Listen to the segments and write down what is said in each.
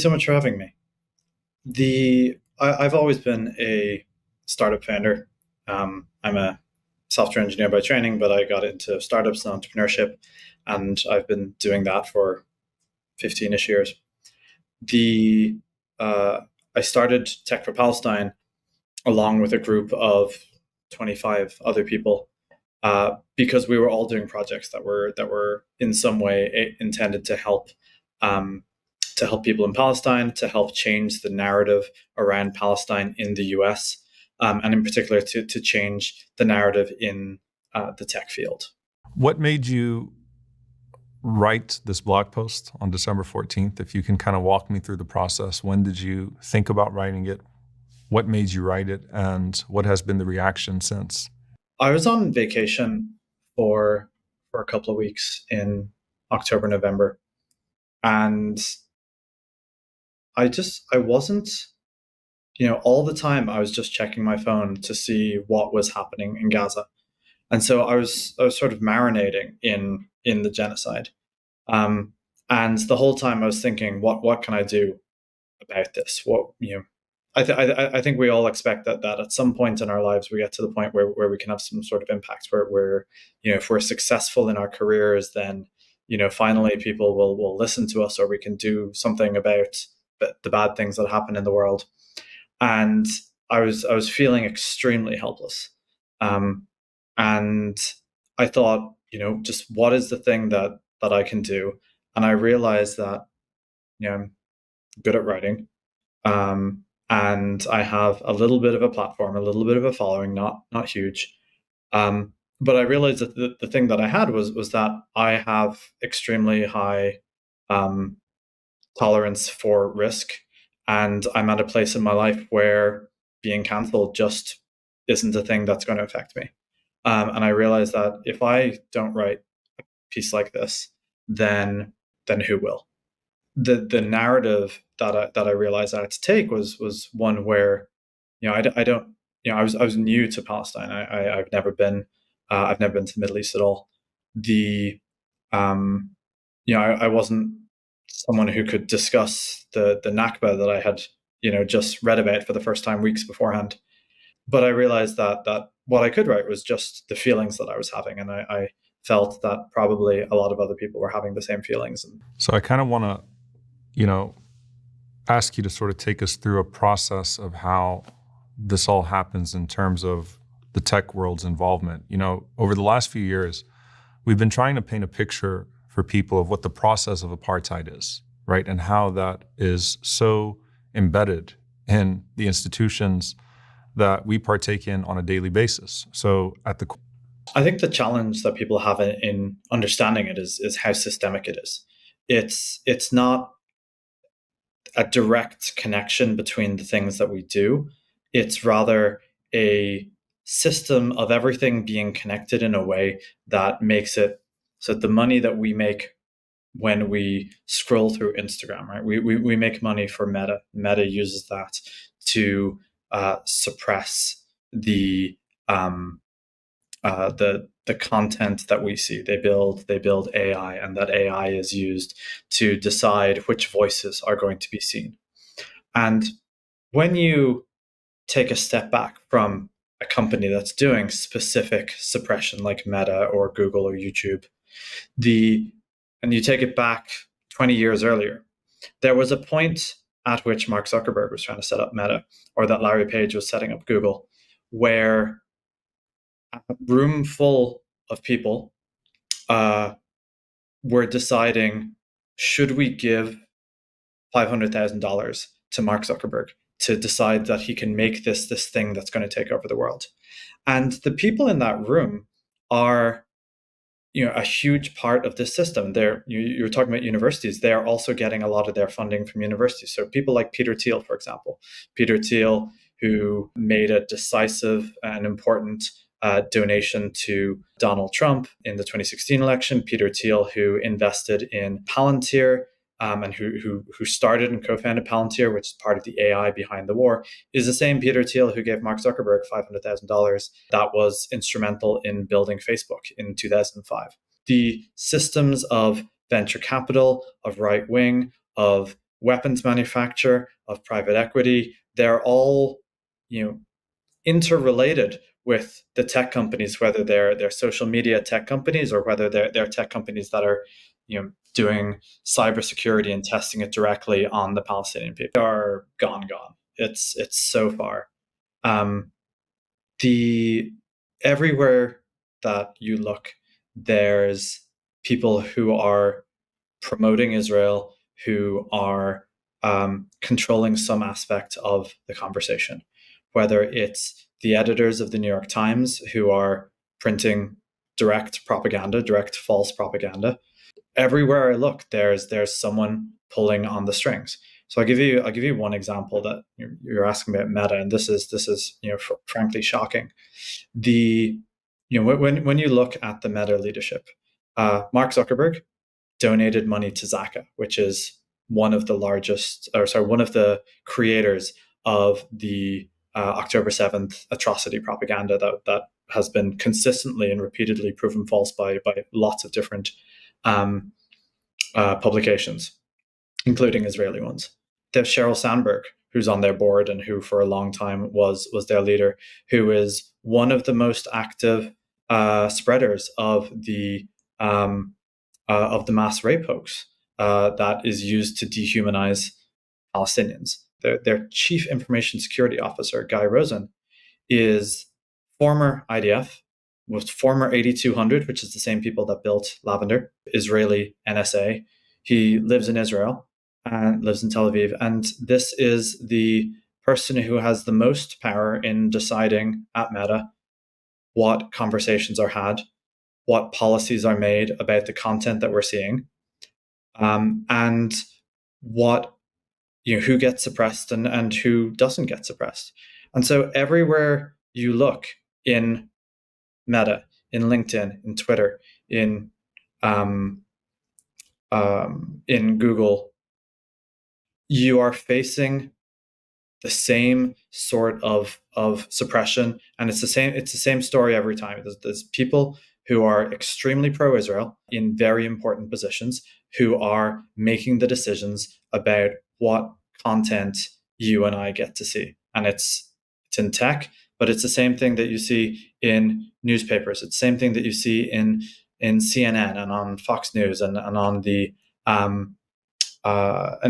So much for having me. I've always been a startup founder. I'm a software engineer by training, but I got into startups and entrepreneurship, and I've been doing that for 15ish years. The I started Tech for Palestine along with a group of 25 other people because we were all doing projects that were in some way intended um, to help people in Palestine, to help change the narrative around Palestine in the US, and in particular to change the narrative in the tech field. What made you write this blog post on December 14th? If you can kind of walk me through the process, when did you think about writing it? What made you write it? And what has been the reaction since? I was on vacation for a couple of weeks in October, November, and I wasn't, all the time I was just checking my phone to see what was happening in Gaza. And so I was sort of marinating in the genocide. Um, and the whole time I was thinking, what can I do about this? I think we all expect that at some point in our lives we get to the point where we can have some sort of impact, where if we're successful in our careers, then finally people will listen to us, or we can do something about the bad things that happen in the world. And I was feeling extremely helpless, um, and I thought, just what is the thing that I can do? And I realized that I'm good at writing. And I have a little bit of a platform, a little bit of a following, not huge. But I realized that the thing that I had was that I have extremely high um, tolerance for risk, and I'm at a place in my life where being cancelled just isn't a thing that's going to affect me. And I realized that if I don't write a piece like this, then who will? The narrative that I realized I had to take was one where I don't I was new to Palestine. I've never been to the Middle East at all. The I wasn't someone who could discuss the Nakba that I had just read about for the first time weeks beforehand. But I realized that what I could write was just the feelings that I was having, and I felt that probably a lot of other people were having the same feelings. So I kind of want to, you know, ask you to sort of take us through a process of how this all happens in terms of the tech world's involvement. Over the last few years, we've been trying to paint a picture for people of what the process of apartheid is, right? And how that is so embedded in the institutions that we partake in on a daily basis. So I think the challenge that people have in understanding it is how systemic it is. It's not a direct connection between the things that we do. It's rather a system of everything being connected in a way that makes it so that the money that we make when we scroll through Instagram, right? We make money for Meta. Meta uses that to suppress um, the content that we see. They build AI, and that AI is used to decide which voices are going to be seen. And when you take a step back from a company that's doing specific suppression like Meta or Google or YouTube, and you take it back 20 years earlier, there was a point at which Mark Zuckerberg was trying to set up Meta, or that Larry Page was setting up Google, where a room full of people were deciding, should we give $500,000 to Mark Zuckerberg to decide that he can make this thing that's going to take over the world? And the people in that room are a huge part of this system. You were talking about universities. They are also getting a lot of their funding from universities. So people like Peter Thiel, for example, Peter Thiel, who made a decisive and important donation to Donald Trump in the 2016 election. Peter Thiel, who invested in Palantir, and who started and co-founded Palantir, which is part of the AI behind the war, is the same Peter Thiel who gave Mark Zuckerberg $500,000 that was instrumental in building Facebook in 2005. The systems of venture capital, of right wing, of weapons manufacture, of private equity. They're all, you know, interrelated with the tech companies, whether they're social media tech companies or whether they're tech companies that are, doing cybersecurity and testing it directly on the Palestinian people. They are gone. It's so far. Um, the Everywhere that you look, there's people who are promoting Israel, who are controlling some aspect of the conversation, whether it's the editors of the New York Times who are printing direct propaganda, direct false propaganda. Everywhere I look, there's someone pulling on the strings. So I'll give you one example that you're asking about Meta, and this is frankly shocking. The when you look at the Meta leadership, Mark Zuckerberg donated money to Zaka, which is one of the creators of the October 7th atrocity propaganda that has been consistently and repeatedly proven false by lots of different um, publications, including Israeli ones. There's Sheryl Sandberg, who's on their board and who for a long time was their leader, who is one of the most active spreaders of the mass rape hoax that is used to dehumanize Palestinians. Their chief information security officer, Guy Rosen, is former IDF, was former 8200, which is the same people that built Lavender, Israeli NSA. He lives in Israel and lives in Tel Aviv. And this is the person who has the most power in deciding at Meta what conversations are had, what policies are made about the content that we're seeing, and what who gets suppressed and who doesn't get suppressed. And so everywhere you look in Meta, in LinkedIn, in Twitter, um, in Google, you are facing the same sort of suppression, and it's the same story every time. There's people who are extremely pro-Israel in very important positions who are making the decisions about what content you and I get to see, and it's in tech, but it's the same thing that you see in newspapers. It's the same thing that you see in CNN and on Fox News and on the and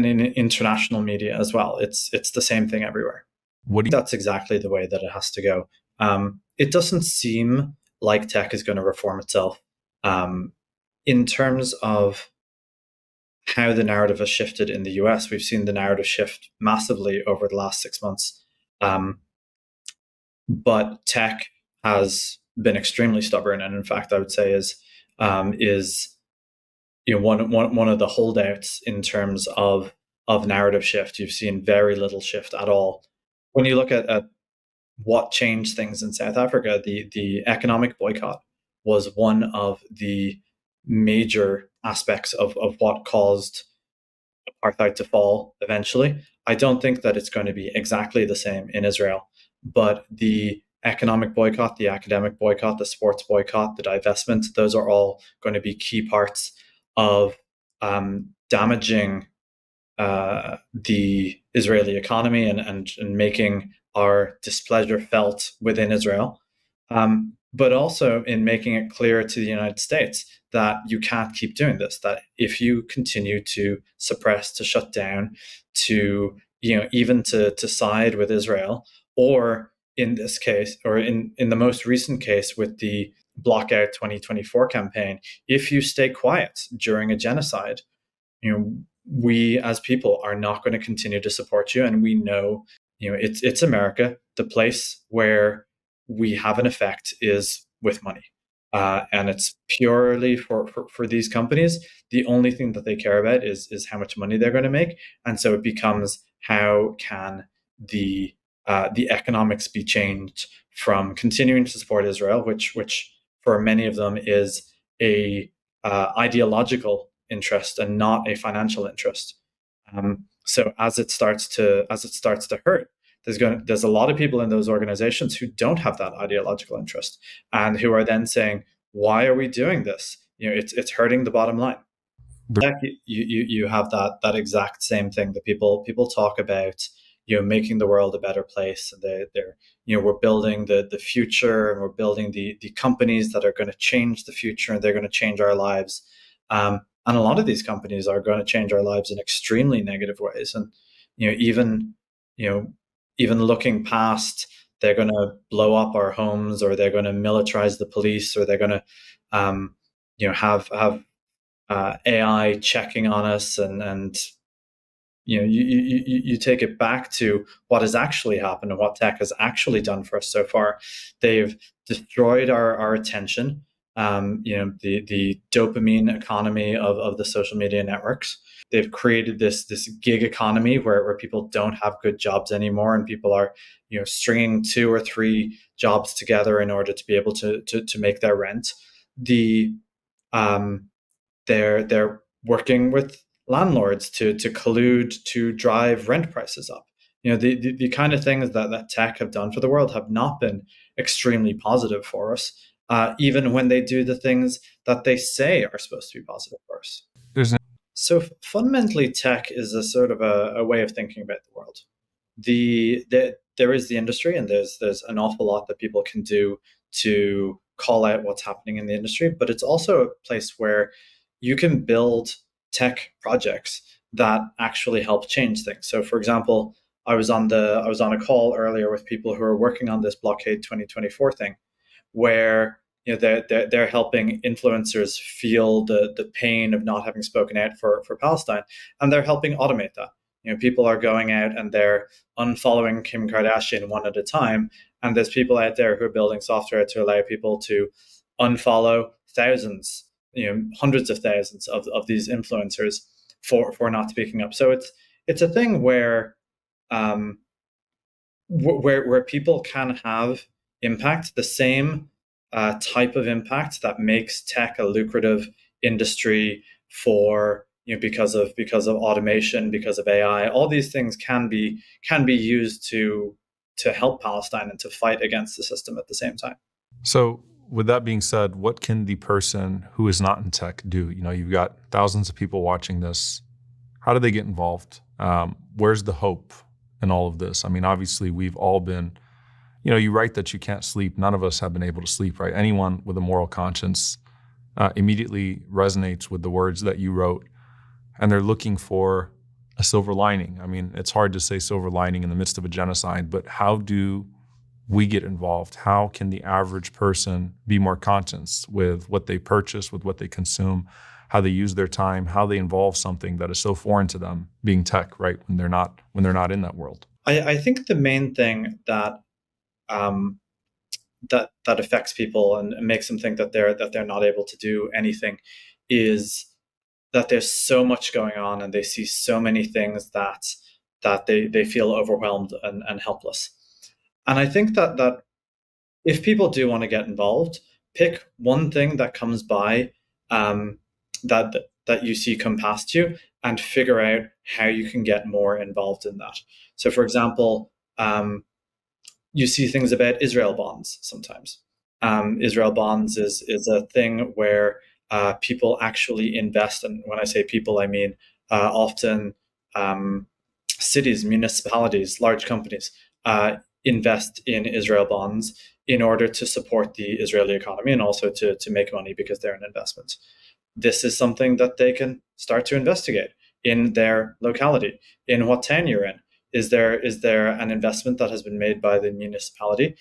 in international media as well. It's the same thing everywhere. That's exactly the way that it has to go. It doesn't seem like tech is going to reform itself. In terms of how the narrative has shifted in the US, we've seen the narrative shift massively over the last 6 months. But tech has been extremely stubborn, and in fact, I would say is one of the holdouts in terms of narrative shift. You've seen very little shift at all. When you look at what changed things in South Africa, the economic boycott was one of the major aspects of what caused apartheid to fall eventually. I don't think that it's going to be exactly the same in Israel, but the economic boycott, the academic boycott, the sports boycott, the divestment, those are all going to be key parts of damaging the Israeli economy and making our displeasure felt within Israel, but also in making it clear to the United States that you can't keep doing this, that if you continue to suppress, to shut down, to even to side with Israel, or in this case, or in the most recent case with the Blockout 2024 campaign, if you stay quiet during a genocide, we as people are not going to continue to support you. And we know, it's America. The place where we have an effect is with money. And it's purely for these companies. The only thing that they care about is how much money they're going to make. And so it becomes, how can the economics be changed from continuing to support Israel, which for many of them is a ideological interest and not a financial interest. So as it starts to hurt, there's a lot of people in those organizations who don't have that ideological interest and who are then saying, why are we doing this? It's hurting the bottom line. You have that exact same thing that people talk about, making the world a better place, and they're we're building the future, and we're building the companies that are going to change the future, and they're going to change our lives. And a lot of these companies are going to change our lives in extremely negative ways. And even you know even looking past, they're going to blow up our homes, or they're going to militarize the police, or they're going to have AI checking on us, and you take it back to what has actually happened and what tech has actually done for us so far. They've destroyed our attention. The dopamine economy of the social media networks. They've created this gig economy where people don't have good jobs anymore, and people are stringing 2 or 3 jobs together in order to be able to make their rent. The um, they're working with landlords to collude to drive rent prices up. The kind of things that tech have done for the world have not been extremely positive for us, even when they do the things that they say are supposed to be positive for us. There's So fundamentally, tech is a sort of a way of thinking about the world. There is the industry, and there's an awful lot that people can do to call out what's happening in the industry, but it's also a place where you can build tech projects that actually help change things. So, for example, I was on a call earlier with people who are working on this Blockade 2024 thing, where they're helping influencers feel the pain of not having spoken out for Palestine, and they're helping automate that. People are going out and they're unfollowing Kim Kardashian one at a time, and there's people out there who are building software to allow people to unfollow thousands, hundreds of thousands of these influencers for not speaking up. So it's a thing where um, where people can have impact, the same type of impact that makes tech a lucrative industry for because of automation, because of AI. All these things can be used to help Palestine and to fight against the system at the same time. So, with that being said, what can the person who is not in tech do? You've got thousands of people watching this. How do they get involved? Where's the hope in all of this? I mean, obviously, we've all been, you write that you can't sleep. None of us have been able to sleep, right? Anyone with a moral conscience immediately resonates with the words that you wrote, and they're looking for a silver lining. I mean, it's hard to say silver lining in the midst of a genocide, but how do we get involved? How can the average person be more conscious with what they purchase, with what they consume, how they use their time, how they involve something that is so foreign to them, being tech, right? When they're not in that world. I think the main thing um, that affects people and makes them think that they're not able to do anything is that there's so much going on, and they see so many things that they feel overwhelmed and helpless. And I think that if people do want to get involved, pick one thing that comes by, um, that that you see come past you, and figure out how you can get more involved in that. So, for example, you see things about Israel bonds sometimes. Israel bonds is a thing where people actually invest, and when I say people, I mean often um, cities, municipalities, large companies invest in Israel bonds in order to support the Israeli economy, and also to make money because they're an investment. This is something that they can start to investigate in their locality, in what town you're in. Is there an investment that has been made by the municipality?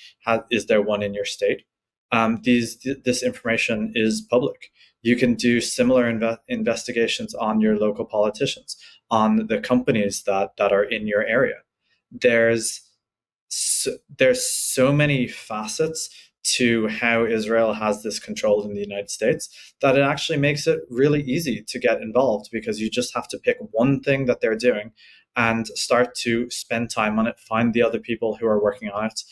Is there one in your state? This information is public. You can do similar investigations on your local politicians, on the companies that are in your area. There's there's so many facets to how Israel has this control in the United States that it actually makes it really easy to get involved, because you just have to pick one thing that they're doing and start to spend time on it, find the other people who are working on it,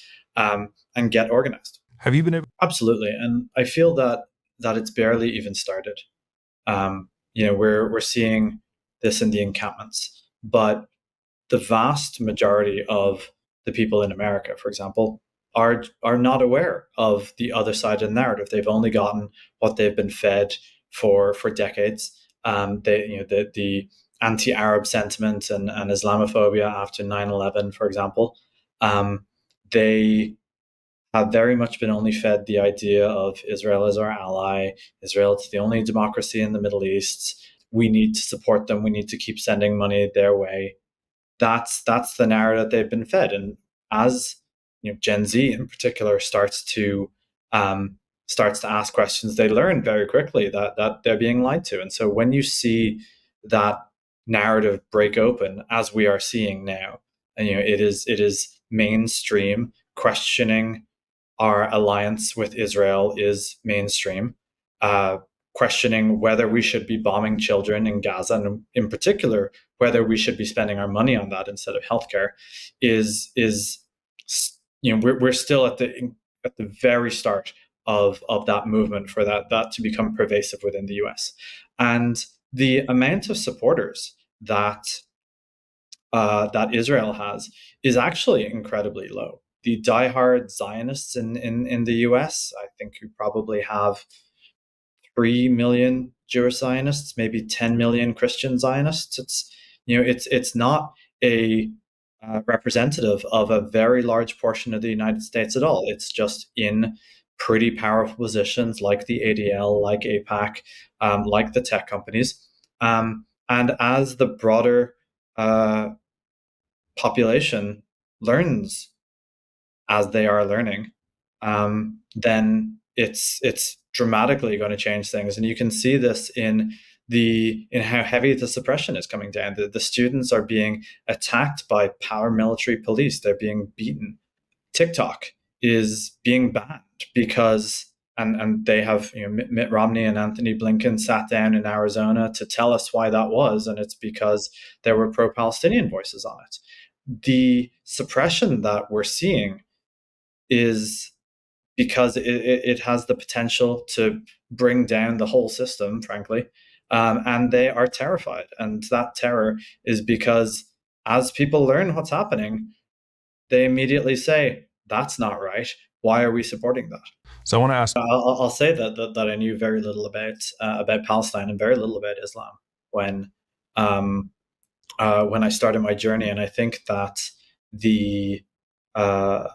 and get organized. Have you been able? Absolutely, and I feel that it's barely even started. We're seeing this in the encampments, but the vast majority of the people in America, for example, are not aware of the other side of the narrative. They've only gotten what they've been fed for decades. The anti-Arab sentiment and Islamophobia after 9/11, for example. Um, they have very much been only fed the idea of Israel as our ally. Israel is the only democracy in the Middle East. We need to support them. We need to keep sending money their way. That's the narrative they've been fed. And as Gen Z in particular um, starts to ask questions, they learn very quickly that they're being lied to. And so when you see that narrative break open, as we are seeing now, and it is mainstream questioning our alliance with Israel is mainstream. Uh, Questioning whether we should be bombing children in Gaza, and in particular, whether we should be spending our money on that instead of healthcare, is we're still at the very start of that movement for that to become pervasive within the U.S. And the amount of supporters that Israel has is actually incredibly low. The diehard Zionists in the US, I think you probably have 3 million Jewish Zionists, maybe 10 million Christian Zionists. It's not a representative of a very large portion of the United States at all. It's just in pretty powerful positions like the ADL, like APAC, like the tech companies. And as the broader uh, population learns as they are learning, then it's dramatically going to change things. And you can see this in how heavy the suppression is coming down. The students are being attacked by paramilitary police. They're being beaten. TikTok is being banned because and they have Mitt Romney and Anthony Blinken sat down in Arizona to tell us why that was, and it's because there were pro-Palestinian voices on it. The suppression that we're seeing is because it has the potential to bring down the whole system, frankly. And they are terrified. And that terror is because as people learn what's happening, they immediately say, that's not right. Why are we supporting that? So I want to ask. I'll say that I knew very little about Palestine and very little about Islam when um, when I started my journey, and I think that the uh,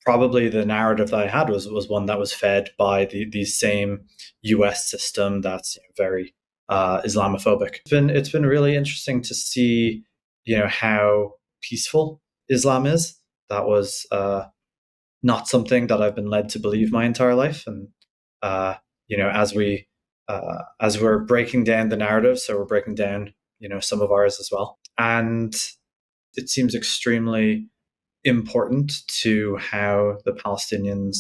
probably the narrative that I had was one that was fed by the same U.S. system that's very Islamophobic. It's been really interesting to see how peaceful Islam is. That was not something that I've been led to believe my entire life, and uh, as we're breaking down the narrative, so we're breaking down some of ours as well, and it seems extremely important to how the Palestinians,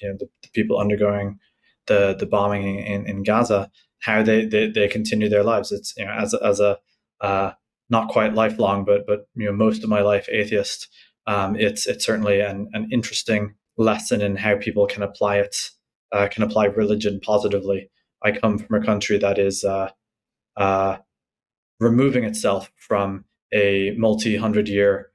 the people undergoing the bombing in Gaza, how they continue their lives. It's as a not quite lifelong, but most of my life atheist. It's certainly an interesting lesson in how people can apply can apply religion positively. I come from a country that is uh, removing itself from a multi-hundred-year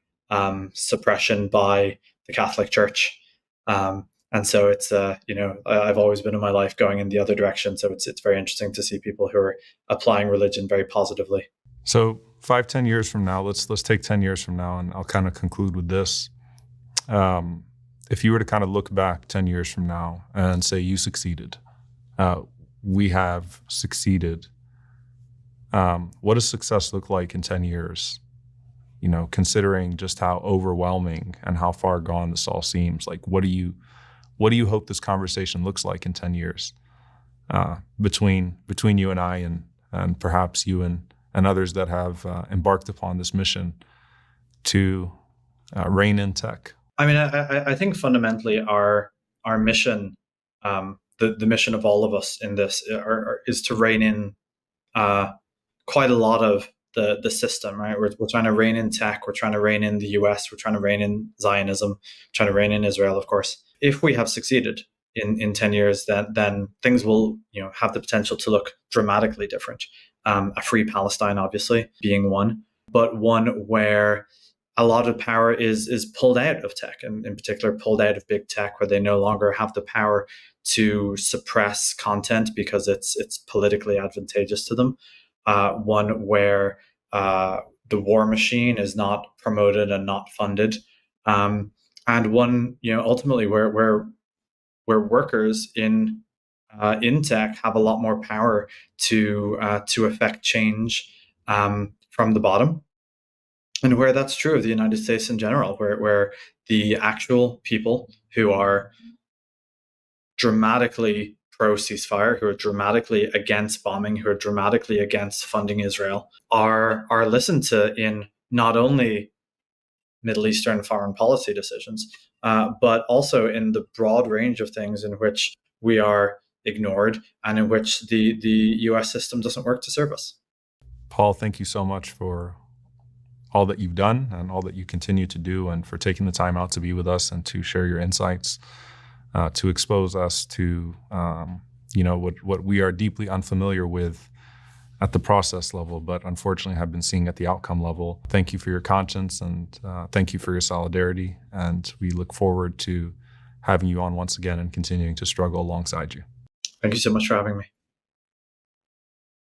suppression by the Catholic Church. And so it's I've always been in my life going in the other direction. So it's very interesting to see people who are applying religion very positively. So 5, 10 years from now, let's take 10 years from now, and I'll kind of conclude with this. If you were to kind of look back 10 years from now and say you succeeded, we have succeeded. What does success look like in 10 years? Considering just how overwhelming and how far gone this all seems. Like, what do you hope this conversation looks like in 10 years between you and I and perhaps you and others that have embarked upon this mission to rein in tech? I mean, I think fundamentally our mission, the mission of all of us in this, is to rein in quite a lot of the system, right? We're trying to rein in tech. We're trying to rein in the US. We're trying to rein in Zionism, trying to rein in Israel, of course. If we have succeeded in 10 years, then things will have the potential to look dramatically different. A free Palestine, obviously, being one, but one where a lot of power is pulled out of tech, and in particular pulled out of big tech, where they no longer have the power to suppress content because it's politically advantageous to them. one where the war machine is not promoted and not funded, and one, ultimately where workers in tech have a lot more power to affect change from the bottom, and where that's true of the United States in general, where the actual people who are dramatically pro ceasefire, who are dramatically against bombing, who are dramatically against funding Israel, are listened to in not only Middle Eastern foreign policy decisions, but also in the broad range of things in which we are ignored and in which the US system doesn't work to serve us. Paul, thank you so much for all that you've done and all that you continue to do, and for taking the time out to be with us and to share your insights, to expose us to what we are deeply unfamiliar with at the process level, but unfortunately have been seeing at the outcome level. Thank you for your conscience, and thank you for your solidarity. And we look forward to having you on once again and continuing to struggle alongside you. Thank you so much for having me.